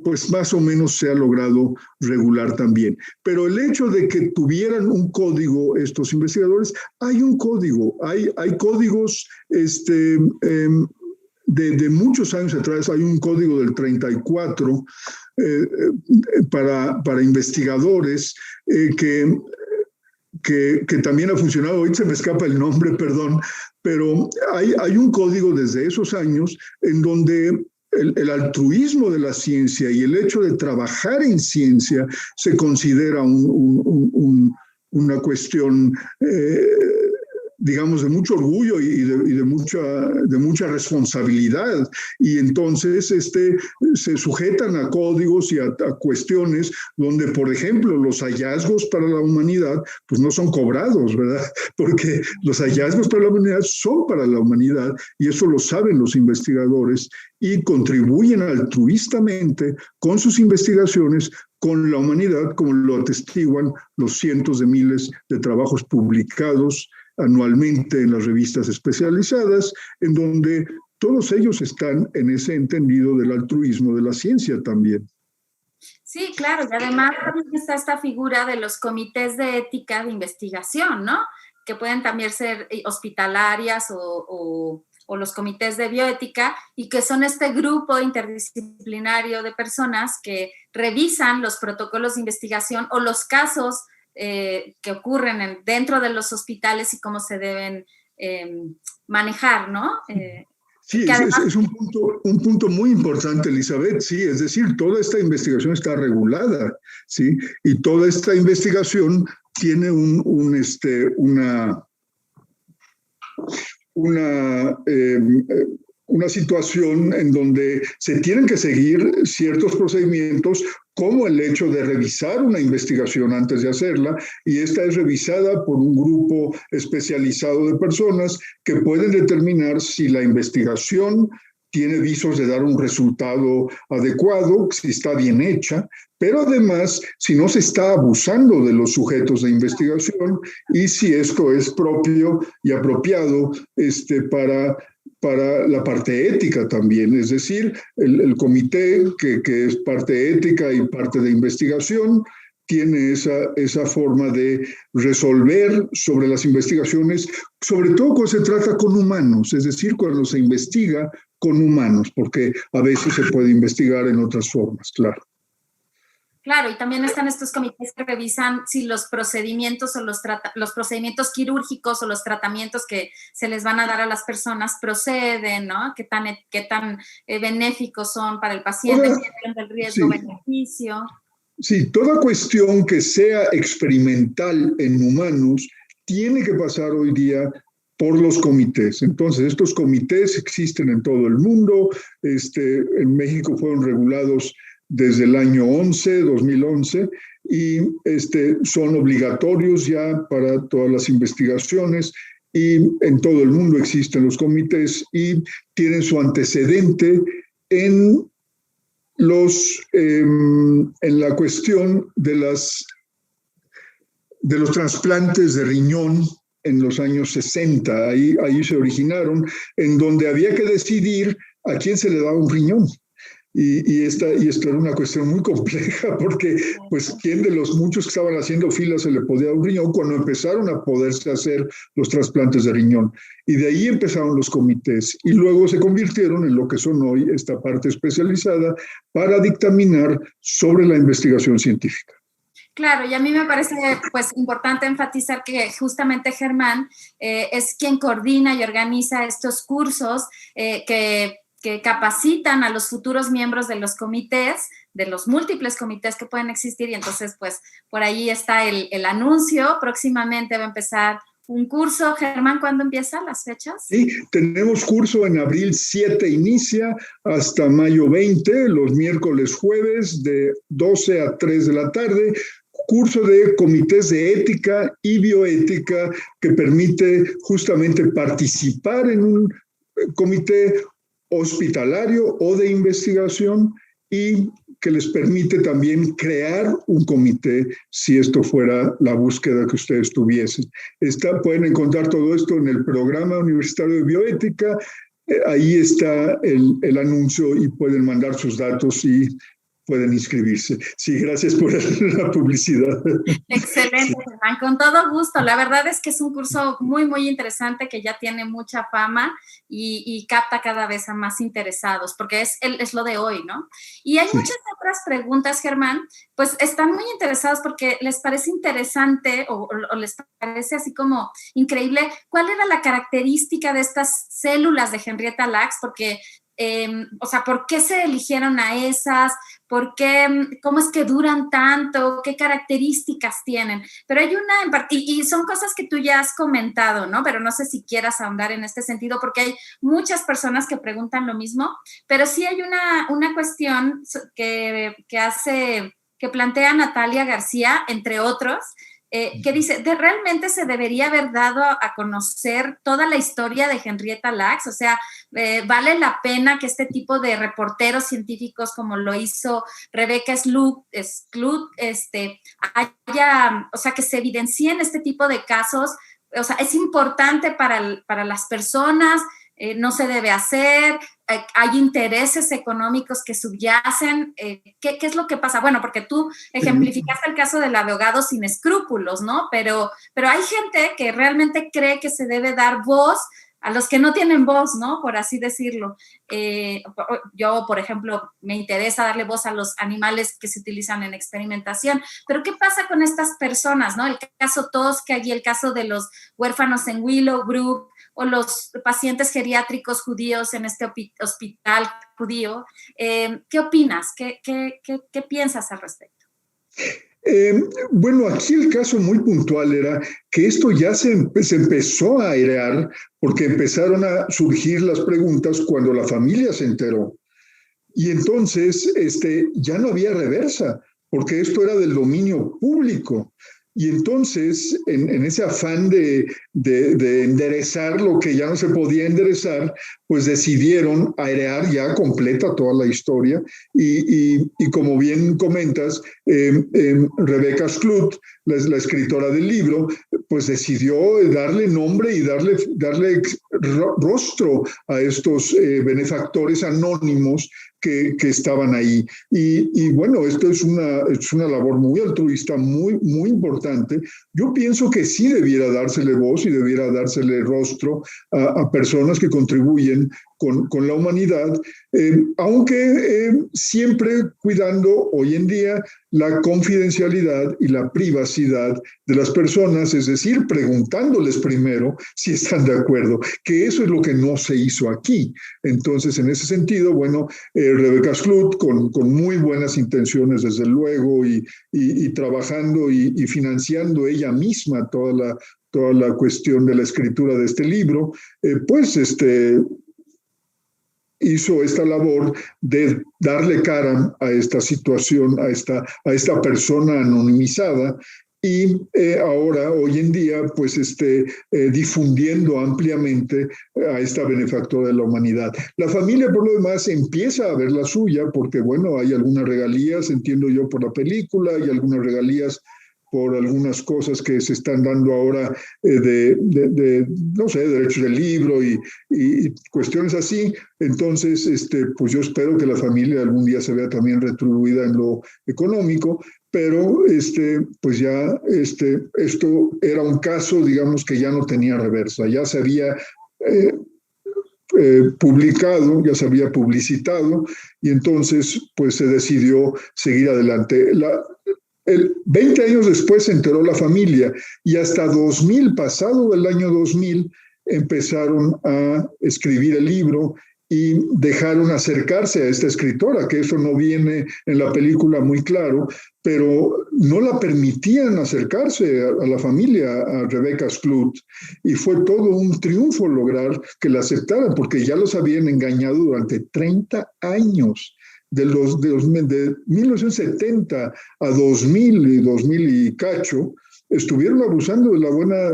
pues más o menos se ha logrado regular también. Pero el hecho de que tuvieran un código estos investigadores, hay un código, hay códigos de muchos años atrás, hay un código del 34 para investigadores que también ha funcionado. Hoy se me escapa el nombre, perdón, pero hay un código desde esos años en donde el altruismo de la ciencia y el hecho de trabajar en ciencia se considera una cuestión, digamos, de mucho orgullo y de mucha responsabilidad. Y entonces se sujetan a códigos y a cuestiones donde, por ejemplo, los hallazgos para la humanidad pues no son cobrados, ¿verdad? Porque los hallazgos para la humanidad son para la humanidad y eso lo saben los investigadores y contribuyen altruistamente con sus investigaciones con la humanidad, como lo atestiguan los cientos de miles de trabajos publicados anualmente en las revistas especializadas, en donde todos ellos están en ese entendido del altruismo de la ciencia también. Sí, claro, y además también está esta figura de los comités de ética de investigación, ¿no? Que pueden también ser hospitalarias o los comités de bioética, y que son este grupo interdisciplinario de personas que revisan los protocolos de investigación o los casos que ocurren dentro de los hospitales y cómo se deben manejar, ¿no? Sí, es un punto muy importante, Elizabeth. Sí, es decir, toda esta investigación está regulada, ¿sí? Y toda esta investigación tiene una situación en donde se tienen que seguir ciertos procedimientos, como el hecho de revisar una investigación antes de hacerla, y esta es revisada por un grupo especializado de personas que pueden determinar si la investigación tiene visos de dar un resultado adecuado, si está bien hecha, pero además si no se está abusando de los sujetos de investigación y si esto es propio y apropiado para la parte ética también, es decir, el comité que es parte ética y parte de investigación, tiene esa forma de resolver sobre las investigaciones, sobre todo cuando se trata con humanos, es decir, cuando se investiga con humanos, porque a veces se puede investigar en otras formas, claro. Claro, y también están estos comités que revisan si los procedimientos o los procedimientos quirúrgicos o los tratamientos que se les van a dar a las personas proceden, ¿no? Qué tan benéficos son para el paciente, el riesgo-beneficio. Sí, toda cuestión que sea experimental en humanos tiene que pasar hoy día por los comités. Entonces, estos comités existen en todo el mundo. En México fueron regulados desde el año 2011, y son obligatorios ya para todas las investigaciones, y en todo el mundo existen los comités y tienen su antecedente en la cuestión de los trasplantes de riñón en los años 60. Ahí se originaron, en donde había que decidir a quién se le daba un riñón. Y esto era una cuestión muy compleja, porque pues quién de los muchos que estaban haciendo fila se le podía dar un riñón cuando empezaron a poderse hacer los trasplantes de riñón. Y de ahí empezaron los comités y luego se convirtieron en lo que son hoy esta parte especializada para dictaminar sobre la investigación científica. Claro, y a mí me parece pues importante enfatizar que justamente Germán es quien coordina y organiza estos cursos que capacitan a los futuros miembros de los comités, de los múltiples comités que pueden existir, y entonces pues por ahí está el anuncio. Próximamente va a empezar un curso. Germán, ¿cuándo empiezan las fechas? Sí, tenemos curso en abril 7, inicia hasta mayo 20, los miércoles, jueves, de 12 a 3 de la tarde. Curso de comités de ética y bioética que permite justamente participar en un comité hospitalario o de investigación, y que les permite también crear un comité si esto fuera la búsqueda que ustedes tuviesen. Pueden encontrar todo esto en el Programa Universitario de Bioética. Ahí está el anuncio y pueden mandar sus datos y pueden inscribirse. Sí, gracias por la publicidad. Excelente, Germán, con todo gusto. La verdad es que es un curso muy, muy interesante que ya tiene mucha fama y capta cada vez a más interesados, porque es lo de hoy, ¿no? Y hay muchas otras preguntas, Germán, pues están muy interesados porque les parece interesante o les parece así como increíble cuál era la característica de estas células de Henrietta Lacks, porque o sea, ¿por qué se eligieron a esas? ¿Por qué? ¿Cómo es que duran tanto? ¿Qué características tienen? Pero hay una, y son cosas que tú ya has comentado, ¿no? Pero no sé si quieras ahondar en este sentido, porque hay muchas personas que preguntan lo mismo, pero sí hay una cuestión que plantea Natalia García, entre otros, que dice, ¿realmente se debería haber dado a conocer toda la historia de Henrietta Lacks? O sea, ¿vale la pena que este tipo de reporteros científicos, como lo hizo Rebecca Skloot, o sea, que se evidencien este tipo de casos? O sea, ¿es importante para las personas? ¿No se debe hacer? ¿Hay intereses económicos que subyacen? ¿Qué es lo que pasa? Bueno, porque tú ejemplificaste el caso del abogado sin escrúpulos, ¿no? Pero hay gente que realmente cree que se debe dar voz a los que no tienen voz, ¿no? Por así decirlo. Yo, por ejemplo, me interesa darle voz a los animales que se utilizan en experimentación, pero ¿qué pasa con estas personas, no? El caso Tosca y el caso de los huérfanos en Willowbrook, o los pacientes geriátricos judíos en este hospital judío. ¿Qué opinas? ¿Qué piensas al respecto? Bueno, aquí el caso muy puntual era que esto ya se empezó a airear porque empezaron a surgir las preguntas cuando la familia se enteró. Y entonces ya no había reversa, porque esto era del dominio público. Y entonces, en ese afán de enderezar lo que ya no se podía enderezar, pues decidieron airear ya completa toda la historia. Y como bien comentas, Rebecca Skloot, la escritora del libro, pues decidió darle nombre y darle rostro a estos benefactores anónimos que estaban ahí. Y bueno, esto es una labor muy altruista, muy, muy importante. Yo pienso que sí debiera dársele voz y debiera dársele rostro a personas que contribuyen con la humanidad, aunque siempre cuidando hoy en día la confidencialidad y la privacidad de las personas, es decir, preguntándoles primero si están de acuerdo, que eso es lo que no se hizo aquí. Entonces, en ese sentido, bueno, Rebecca Skloot, con muy buenas intenciones, desde luego, y trabajando y financiando ella misma toda la cuestión de la escritura de este libro, pues hizo esta labor de darle cara a esta situación, a esta persona anonimizada, y ahora, hoy en día, pues difundiendo ampliamente a esta benefactora de la humanidad. La familia, por lo demás, empieza a ver la suya, porque, bueno, hay algunas regalías, entiendo yo, por la película, y algunas regalías por algunas cosas que se están dando ahora no sé, derechos del libro y cuestiones así. Entonces, pues yo espero que la familia algún día se vea también retribuida en lo económico, pero pues ya esto era un caso, digamos, que ya no tenía reversa, ya se había publicado, ya se había publicitado, y entonces pues se decidió seguir adelante. 20 años después se enteró la familia, y hasta 2000, pasado el año 2000, empezaron a escribir el libro y dejaron acercarse a esta escritora, que eso no viene en la película muy claro, pero no la permitían acercarse a la familia, a Rebecca Skloot, y fue todo un triunfo lograr que la aceptaran, porque ya los habían engañado durante 30 años. De 1970 a 2000 y 2000 y cacho, estuvieron abusando de la buena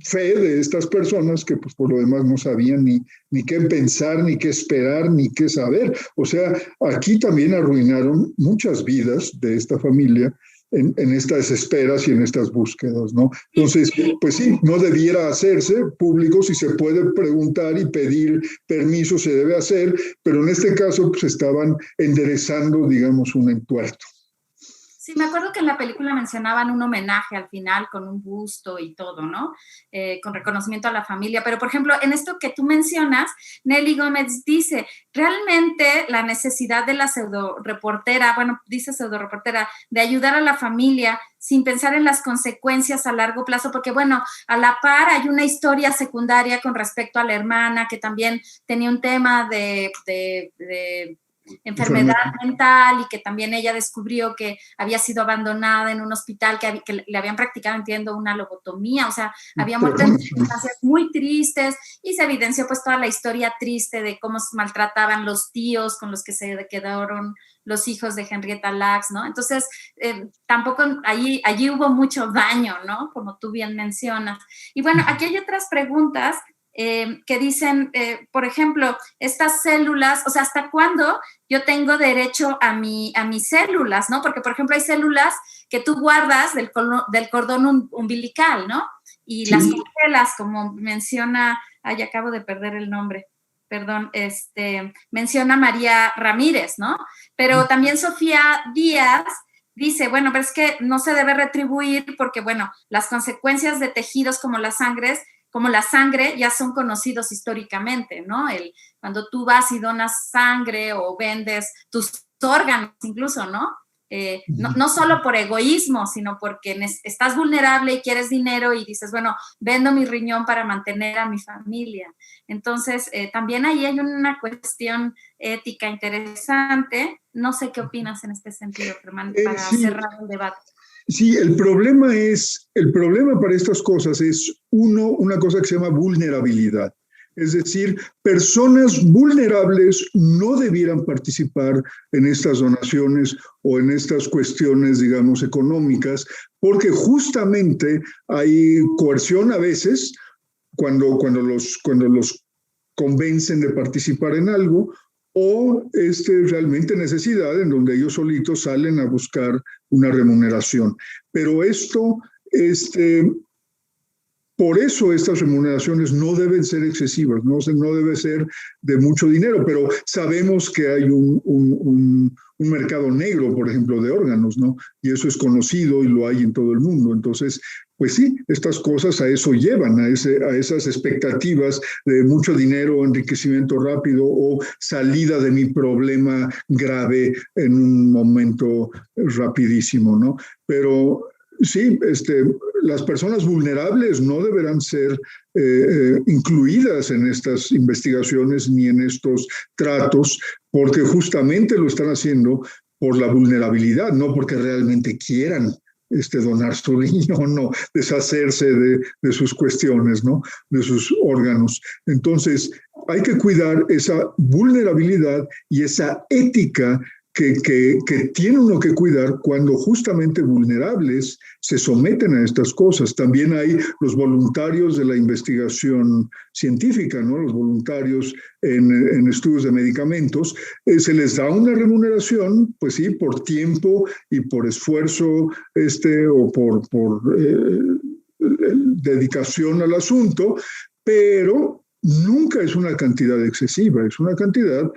fe de estas personas que pues por lo demás no sabían ni qué pensar, ni qué esperar, ni qué saber. O sea, aquí también arruinaron muchas vidas de esta familia en estas esperas y en estas búsquedas, ¿no? Entonces, pues sí, no debiera hacerse público, si se puede preguntar y pedir permiso, se debe hacer, pero en este caso pues estaban enderezando, digamos, un entuerto. Sí, me acuerdo que en la película mencionaban un homenaje al final con un busto y todo, ¿no? Con reconocimiento a la familia. Pero, por ejemplo, en esto que tú mencionas, Nelly Gómez dice, realmente la necesidad de la pseudo-reportera, bueno, dice pseudo-reportera, de ayudar a la familia sin pensar en las consecuencias a largo plazo, porque, bueno, a la par hay una historia secundaria con respecto a la hermana que también tenía un tema de enfermedad mental, y que también ella descubrió que había sido abandonada en un hospital, que le habían practicado, entiendo, una lobotomía, o sea, había muerto en circunstancias muy tristes, y se evidenció pues toda la historia triste de cómo se maltrataban los tíos con los que se quedaron los hijos de Henrietta Lacks, ¿no? Entonces, tampoco allí hubo mucho daño, ¿no? Como tú bien mencionas. Y bueno, aquí hay otras preguntas que dicen, por ejemplo, estas células, o sea, ¿hasta cuándo yo tengo derecho a mis células, ¿no? Porque, por ejemplo, hay células que tú guardas del cordón umbilical, ¿no? Y las congelas, como menciona, acabo de perder el nombre, perdón, menciona María Ramírez, ¿no? Pero también Sofía Díaz dice, bueno, pero es que no se debe retribuir porque, bueno, las consecuencias de tejidos como la sangre ya son conocidos históricamente, ¿no? Cuando tú vas y donas sangre o vendes tus órganos incluso, ¿no? No solo por egoísmo, sino porque estás vulnerable y quieres dinero y dices, bueno, vendo mi riñón para mantener a mi familia. Entonces, también ahí hay una cuestión ética interesante. No sé qué opinas en este sentido, Germán, para cerrar el debate. Sí, el problema para estas cosas es una cosa que se llama vulnerabilidad. Es decir, personas vulnerables no debieran participar en estas donaciones o en estas cuestiones, digamos, económicas, porque justamente hay coerción a veces cuando los convencen de participar en algo, o realmente necesidad en donde ellos solitos salen a buscar una remuneración. Pero esto, por eso estas remuneraciones no deben ser excesivas, no debe ser de mucho dinero, pero sabemos que hay un mercado negro, por ejemplo, de órganos, ¿no? Y eso es conocido y lo hay en todo el mundo. Entonces, pues sí, estas cosas a eso llevan, a esas expectativas de mucho dinero, enriquecimiento rápido o salida de mi problema grave en un momento rapidísimo, ¿no? Pero sí, las personas vulnerables no deberán ser incluidas en estas investigaciones ni en estos tratos, porque justamente lo están haciendo por la vulnerabilidad, no porque realmente quieran donar su riñón o deshacerse de sus cuestiones, ¿no? De sus órganos. Entonces, hay que cuidar esa vulnerabilidad y esa ética que tiene uno que cuidar cuando justamente vulnerables se someten a estas cosas. También hay los voluntarios de la investigación científica, ¿no? Los voluntarios en estudios de medicamentos, se les da una remuneración, pues sí, por tiempo y por esfuerzo o por dedicación al asunto, pero nunca es una cantidad excesiva, es una cantidad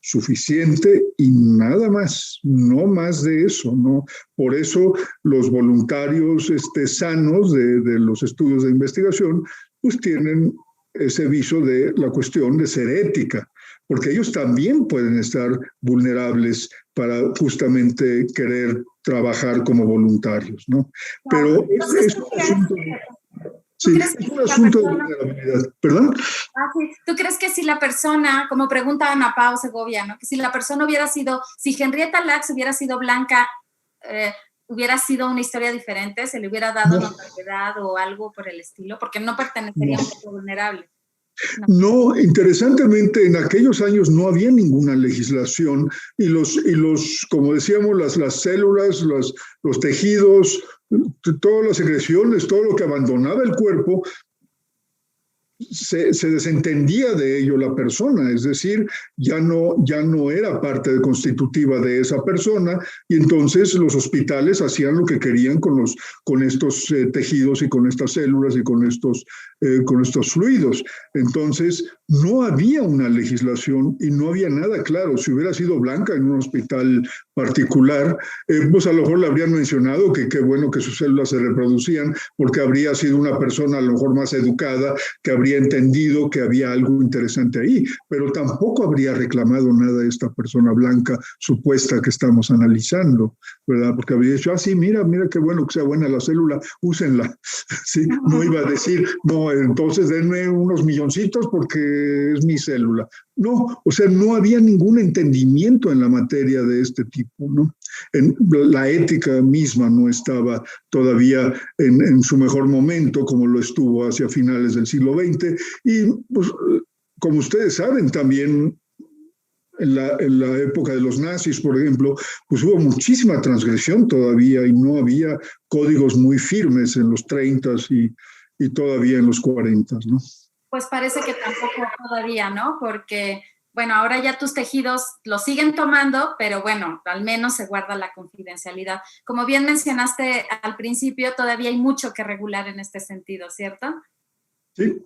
suficiente y nada más, no más de eso, ¿no? Por eso los voluntarios sanos de los estudios de investigación, pues tienen ese viso de la cuestión de ser ética, porque ellos también pueden estar vulnerables para justamente querer trabajar como voluntarios, ¿no? Pero es un asunto... Sí, es un asunto de vulnerabilidad. ¿Perdón? Sí. ¿Tú crees que si la persona, como pregunta Ana Pao Segovia, ¿no? Que si la persona hubiera sido, si Henrietta Lacks hubiera sido blanca, hubiera sido una historia diferente, se le hubiera dado notoriedad o algo por el estilo, porque no pertenecería a un grupo vulnerable? No, interesantemente, en aquellos años no había ninguna legislación y como decíamos, las células, los tejidos, todas las secreciones, todo lo que abandonaba el cuerpo, se desentendía de ello la persona, es decir, ya no era parte constitutiva de esa persona y entonces los hospitales hacían lo que querían con estos tejidos y con estas células y con estos fluidos. Entonces, no había una legislación y no había nada claro. Si hubiera sido blanca en un hospital particular, pues a lo mejor le habrían mencionado que qué bueno que sus células se reproducían porque habría sido una persona a lo mejor más educada, que habría entendido que había algo interesante ahí, pero tampoco habría reclamado nada esta persona blanca supuesta que estamos analizando, ¿verdad? Porque habría dicho, sí, mira qué bueno que sea buena la célula, úsenla. Sí, no iba a decir, no, entonces denme unos milloncitos porque es mi célula. No, o sea, no había ningún entendimiento en la materia de este tipo, ¿no? La ética misma no estaba todavía en su mejor momento, como lo estuvo hacia finales del siglo XX, y pues, como ustedes saben, también en la época de los nazis, por ejemplo, pues hubo muchísima transgresión todavía y no había códigos muy firmes en los 30s y todavía en los 40s, ¿no? Pues parece que tampoco todavía, ¿no? Porque, bueno, ahora ya tus tejidos los siguen tomando, pero bueno, al menos se guarda la confidencialidad. Como bien mencionaste al principio, todavía hay mucho que regular en este sentido, ¿cierto? Sí.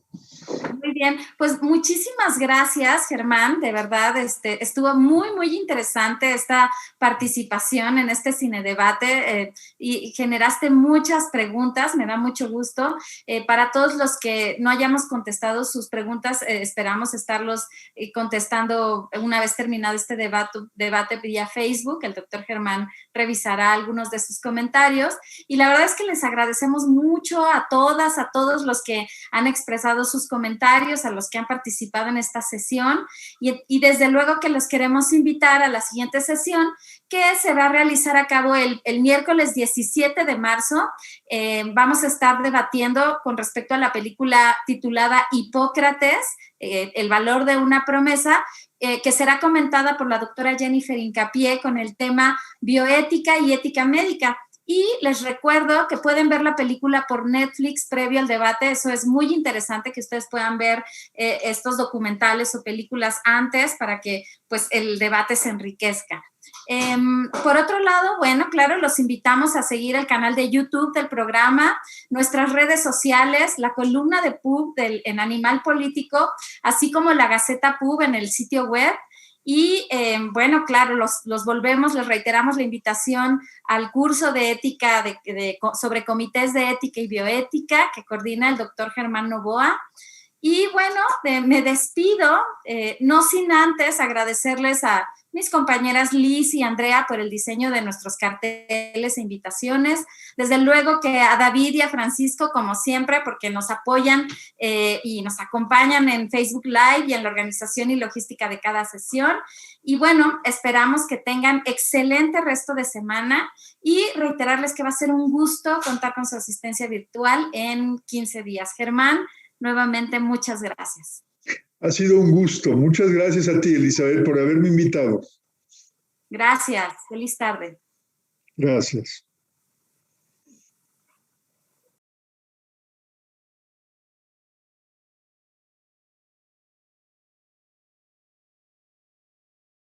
Muy bien, pues muchísimas gracias, Germán, de verdad, estuvo muy, muy interesante esta participación en este cine debate y generaste muchas preguntas, me da mucho gusto. Para todos los que no hayamos contestado sus preguntas, esperamos estarlos contestando una vez terminado este debate vía Facebook. El doctor Germán revisará algunos de sus comentarios y la verdad es que les agradecemos mucho a todas, a todos los que han expresado sus comentarios, a los que han participado en esta sesión y desde luego que los queremos invitar a la siguiente sesión que se va a realizar a cabo el miércoles 17 de marzo. Vamos a estar debatiendo con respecto a la película titulada Hipócrates, el valor de una promesa, que será comentada por la doctora Jennifer Hincapié con el tema bioética y ética médica. Y les recuerdo que pueden ver la película por Netflix previo al debate. Eso es muy interesante, que ustedes puedan ver estos documentales o películas antes para que pues, el debate se enriquezca. Por otro lado, bueno, claro, los invitamos a seguir el canal de YouTube del programa, nuestras redes sociales, la columna de PUB en Animal Político, así como la Gaceta PUB en el sitio web. Y bueno, claro, los volvemos, les reiteramos la invitación al curso de ética sobre comités de ética y bioética que coordina el doctor Germán Novoa. Y bueno, me despido, no sin antes agradecerles a mis compañeras Liz y Andrea por el diseño de nuestros carteles e invitaciones. Desde luego que a David y a Francisco, como siempre, porque nos apoyan y nos acompañan en Facebook Live y en la organización y logística de cada sesión. Y bueno, esperamos que tengan excelente resto de semana y reiterarles que va a ser un gusto contar con su asistencia virtual en 15 días. Germán, nuevamente, muchas gracias. Ha sido un gusto. Muchas gracias a ti, Elizabeth, por haberme invitado. Gracias. Feliz tarde. Gracias.